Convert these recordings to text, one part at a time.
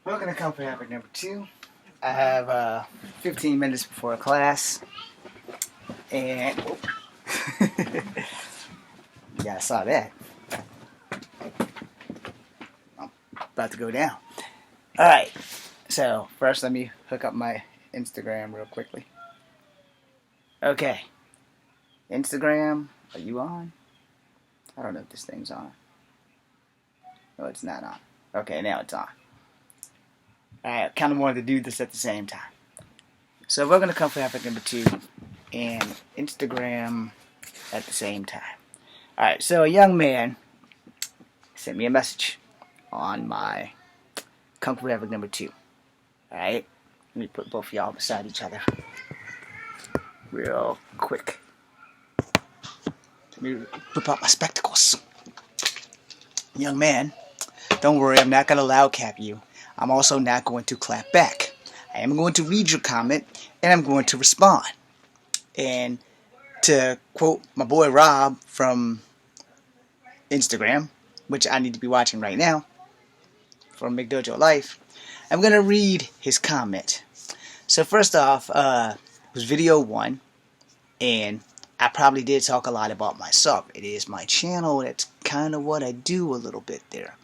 Welcome to Comfort Habit number 2. I have 15 minutes before class, and yeah, I saw that. I'm about to go down. Alright, so first let me hook up my Instagram real quickly. Okay, Instagram, are you on? I don't know if this thing's on. No, it's not on. Okay, now it's on. I kind of wanted to do this at the same time. So we're going to Comfort Habit number 2 and Instagram at the same time. Alright, so a young man sent me a message on my Comfort Habit number 2. Alright, let me put both of y'all beside each other real quick. Let me whip out my spectacles. Young man, don't worry, I'm not going to loud cap you. I'm also not going to clap back. I am going to read your comment and I'm going to respond. And to quote my boy Rob from Instagram, which I need to be watching right now, from McDojo Life, I'm going to read his comment. So first off, it was video 1, and I probably did talk a lot about myself. It is my channel, that's kind of what I do a little bit there.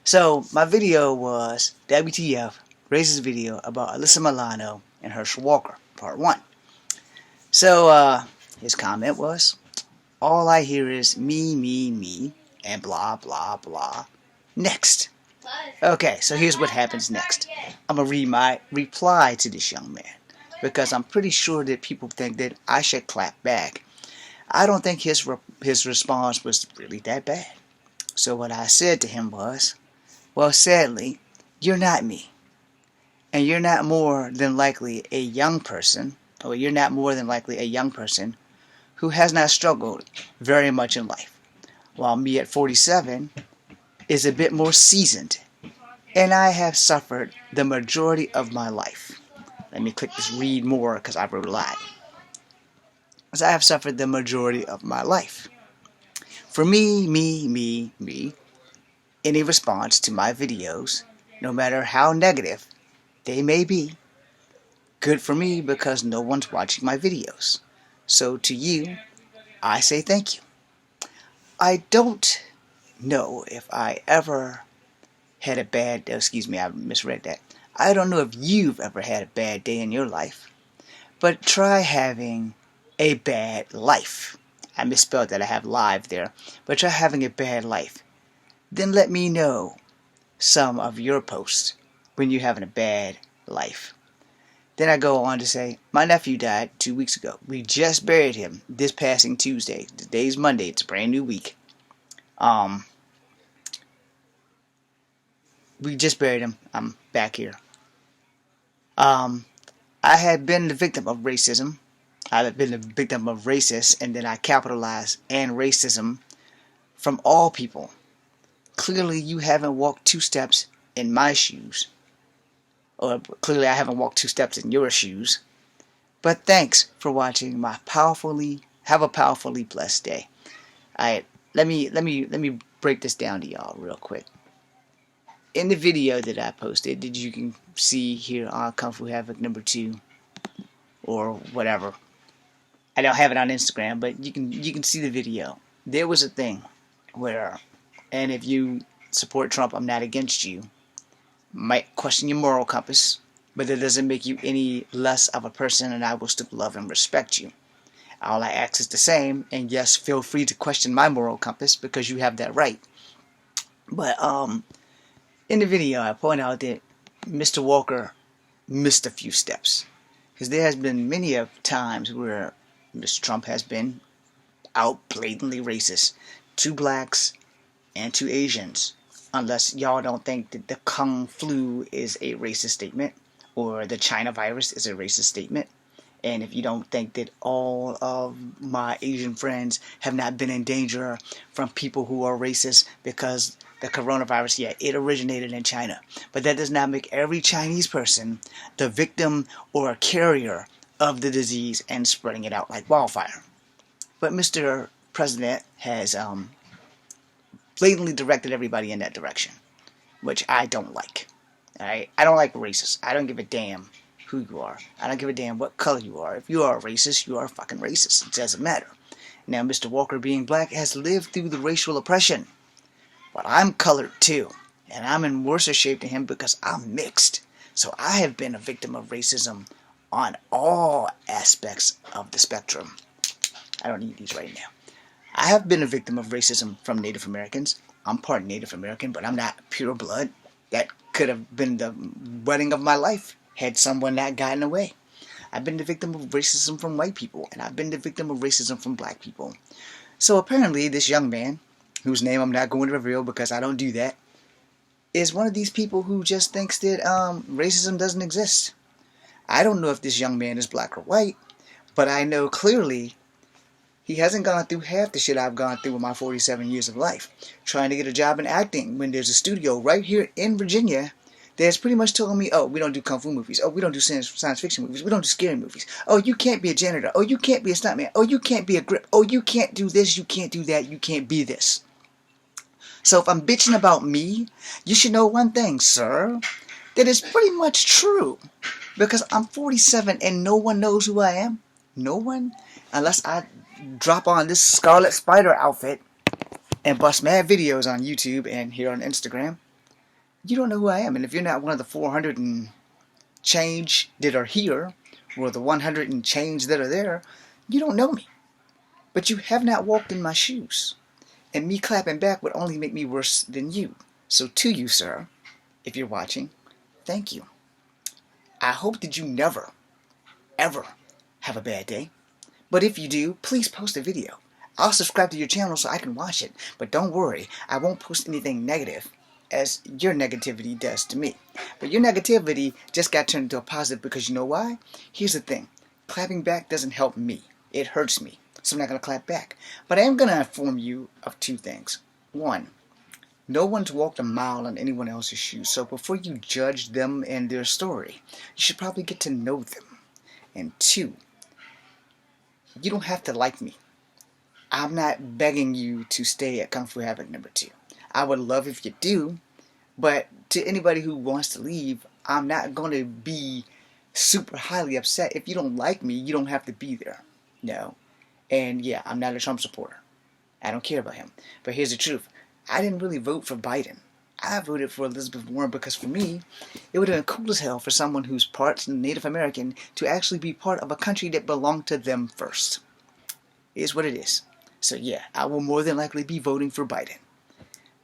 So my video was WTF, racist video about Alyssa Milano and Herschel Walker, part 1. So his comment was, all I hear is me, and blah, blah, blah. Next. Okay, so here's what happens next. I'm going to read my reply to this young man, because I'm pretty sure that people think that I should clap back. I don't think his response was really that bad. So what I said to him was, well, sadly, you're not me. And you're not more than likely a young person, or you're not more than likely a young person who has not struggled very much in life. While me at 47 is a bit more seasoned, and I have suffered the majority of my life. Let me click this read more because I wrote a lot. Because I have suffered the majority of my life. For me, any response to my videos, no matter how negative they may be, good for me because no one's watching my videos. So to you, I say thank you. I don't know if I ever had a bad, excuse me, I misread that. I don't know if you've ever had a bad day in your life, but try having a bad life. I misspelled that, I have live there, but try having a bad life. Then let me know some of your posts when you're having a bad life. Then I go on to say, my nephew died 2 weeks ago. We just buried him this passing Tuesday. Today's Monday. It's a brand new week. We just buried him. I'm back here. I had been the victim of racism. I had been the victim of racist, and then I capitalized and racism from all people. Clearly, you haven't walked 2 steps in my shoes. Or clearly I haven't walked 2 steps in your shoes. But thanks for watching my have a powerfully blessed day. Alright, let me break this down to y'all real quick. In the video that I posted, that you can see here on Comfort Habit number 2 or whatever. I don't have it on Instagram, but you can see the video. There was a thing where, and if you support Trump, I'm not against you, might question your moral compass, but that doesn't make you any less of a person, and I will still love and respect you. All I ask is the same, and yes, feel free to question my moral compass because you have that right. But in the video, I point out that Mr. Walker missed a few steps, because there has been many of times where Mr. Trump has been out blatantly racist to blacks and to Asians. Unless y'all don't think that the Kung flu is a racist statement, or the China virus is a racist statement. And if you don't think that all of my Asian friends have not been in danger from people who are racist, because the coronavirus, yeah, it originated in China. But that does not make every Chinese person the victim or a carrier of the disease and spreading it out like wildfire. But Mr. President has blatantly directed everybody in that direction, which I don't like. Alright? I don't like racists. I don't give a damn who you are. I don't give a damn what color you are. If you are a racist, you are a fucking racist. It doesn't matter. Now, Mr. Walker being black has lived through the racial oppression. But I'm colored too. And I'm in worse shape than him because I'm mixed. So I have been a victim of racism on all aspects of the spectrum. I don't need these right now. I have been a victim of racism from Native Americans. I'm part Native American, but I'm not pure blood. That could have been the wedding of my life had someone not gotten away. I've been the victim of racism from white people, and I've been the victim of racism from black people. So apparently this young man, whose name I'm not going to reveal because I don't do that, is one of these people who just thinks that racism doesn't exist. I don't know if this young man is black or white, but I know clearly he hasn't gone through half the shit I've gone through in my 47 years of life. Trying to get a job in acting when there's a studio right here in Virginia that's pretty much telling me, oh, we don't do kung fu movies. Oh, we don't do science fiction movies. We don't do scary movies. Oh, you can't be a janitor. Oh, you can't be a stuntman. Oh, you can't be a grip. Oh, you can't do this. You can't do that. You can't be this. So if I'm bitching about me, you should know one thing, sir. That is pretty much true. Because I'm 47 and no one knows who I am. No one. Unless I drop on this Scarlet Spider outfit and bust mad videos on YouTube and here on Instagram. You don't know who I am. And if you're not one of the 400 and change that are here, or the 100 and change that are there, you don't know me. But you have not walked in my shoes. And me clapping back would only make me worse than you. So to you, sir, if you're watching, thank you. I hope that you never, ever have a bad day. But if you do, please post a video. I'll subscribe to your channel so I can watch it. But don't worry, I won't post anything negative as your negativity does to me. But your negativity just got turned into a positive because you know why? Here's the thing. Clapping back doesn't help me. It hurts me. So I'm not going to clap back. But I am going to inform you of two things. One, no one's walked a mile in anyone else's shoes. So before you judge them and their story, you should probably get to know them. And two, you don't have to like me. I'm not begging you to stay at Kung Fu Havoc number 2. I would love if you do, but to anybody who wants to leave, I'm not going to be super highly upset. If you don't like me, you don't have to be there. No. And yeah, I'm not a Trump supporter. I don't care about him. But here's the truth. I didn't really vote for Biden. I voted for Elizabeth Warren because for me, it would have been cool as hell for someone who's part Native American to actually be part of a country that belonged to them first. It is what it is. So yeah, I will more than likely be voting for Biden.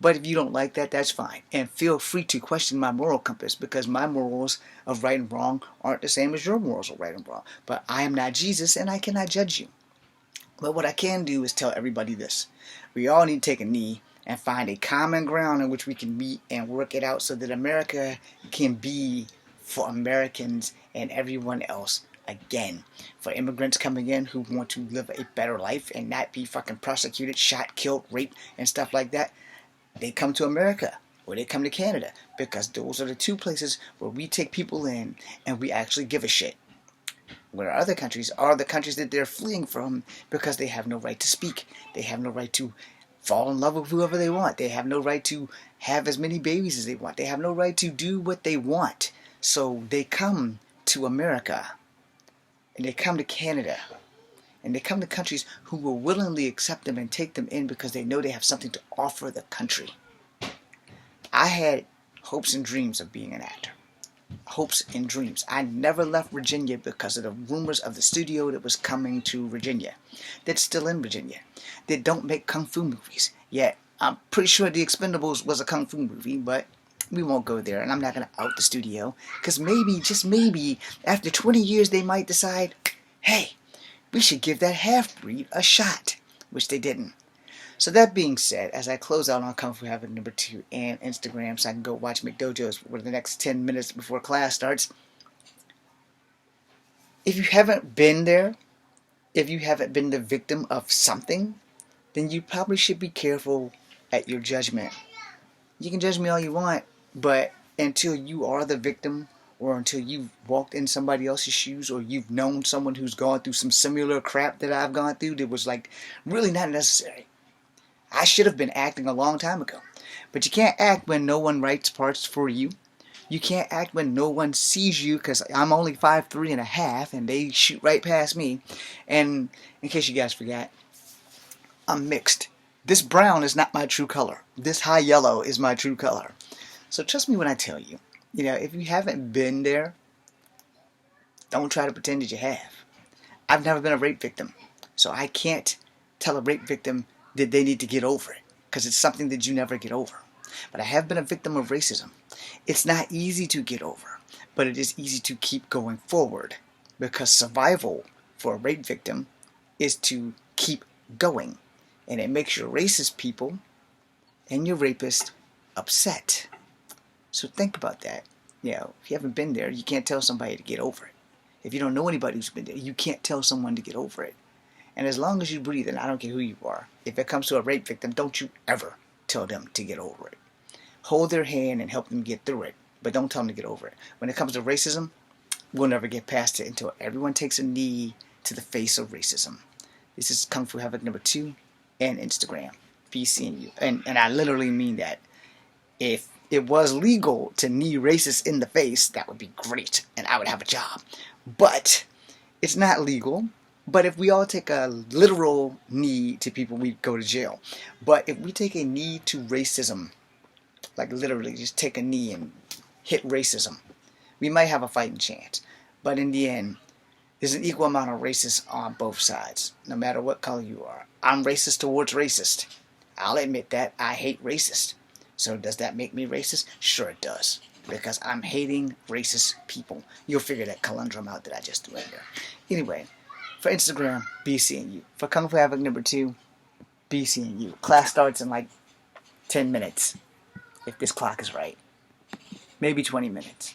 But if you don't like that, that's fine. And feel free to question my moral compass because my morals of right and wrong aren't the same as your morals of right and wrong. But I am not Jesus and I cannot judge you. But what I can do is tell everybody this. We all need to take a knee and find a common ground in which we can meet and work it out so that America can be for Americans and everyone else again. For immigrants coming in who want to live a better life and not be fucking prosecuted, shot, killed, raped, and stuff like that, they come to America or they come to Canada because those are the two places where we take people in and we actually give a shit. Where other countries are the countries that they're fleeing from because they have no right to speak. They have no right to fall in love with whoever they want. They have no right to have as many babies as they want. They have no right to do what they want. So they come to America and they come to Canada and they come to countries who will willingly accept them and take them in because they know they have something to offer the country. I had hopes and dreams of being an actor. Hopes and dreams. I never left Virginia because of the rumors of the studio that was coming to Virginia. That's still in Virginia. They don't make kung fu movies. Yet, I'm pretty sure The Expendables was a kung fu movie, but we won't go there, and I'm not going to out the studio. Because maybe, just maybe, after 20 years they might decide, hey, we should give that half-breed a shot. Which they didn't. So that being said, as I close out on Kung Fu Havoc number 2 and Instagram so I can go watch McDojos for the next 10 minutes before class starts, if you haven't been there, if you haven't been the victim of something, then you probably should be careful at your judgment. You can judge me all you want, but until you are the victim or until you've walked in somebody else's shoes or you've known someone who's gone through some similar crap that I've gone through that was like really not necessary. I should have been acting a long time ago. But you can't act when no one writes parts for you. You can't act when no one sees you, because I'm only 5'3.5", and they shoot right past me. And in case you guys forgot, I'm mixed. This brown is not my true color. This high yellow is my true color. So trust me when I tell you, if you haven't been there, don't try to pretend that you have. I've never been a rape victim, so I can't tell a rape victim that they need to get over it, because it's something that you never get over. But I have been a victim of racism. It's not easy to get over, but it is easy to keep going forward, because survival for a rape victim is to keep going, and it makes your racist people and your rapist upset. So think about that. If you haven't been there, you can't tell somebody to get over it. If you don't know anybody who's been there, you can't tell someone to get over it. And as long as you breathe, and I don't care who you are, if it comes to a rape victim, don't you ever tell them to get over it. Hold their hand and help them get through it, but don't tell them to get over it. When it comes to racism, we'll never get past it until everyone takes a knee to the face of racism. This is Kung Fu Havoc number 2 and Instagram. BCNU. And I literally mean that. If it was legal to knee racists in the face, that would be great, and I would have a job. But it's not legal. But if we all take a literal knee to people, we'd go to jail. But if we take a knee to racism, like literally just take a knee and hit racism, we might have a fighting chance. But in the end, there's an equal amount of racists on both sides, no matter what color you are. I'm racist towards racist. I'll admit that. I hate racist. So does that make me racist? Sure it does. Because I'm hating racist people. You'll figure that conundrum out that I just threw in there. Anyway, for Instagram, BCNU. For Kung Fu Havoc number 2, BCNU. Class starts in like 10 minutes. If this clock is right. Maybe 20 minutes.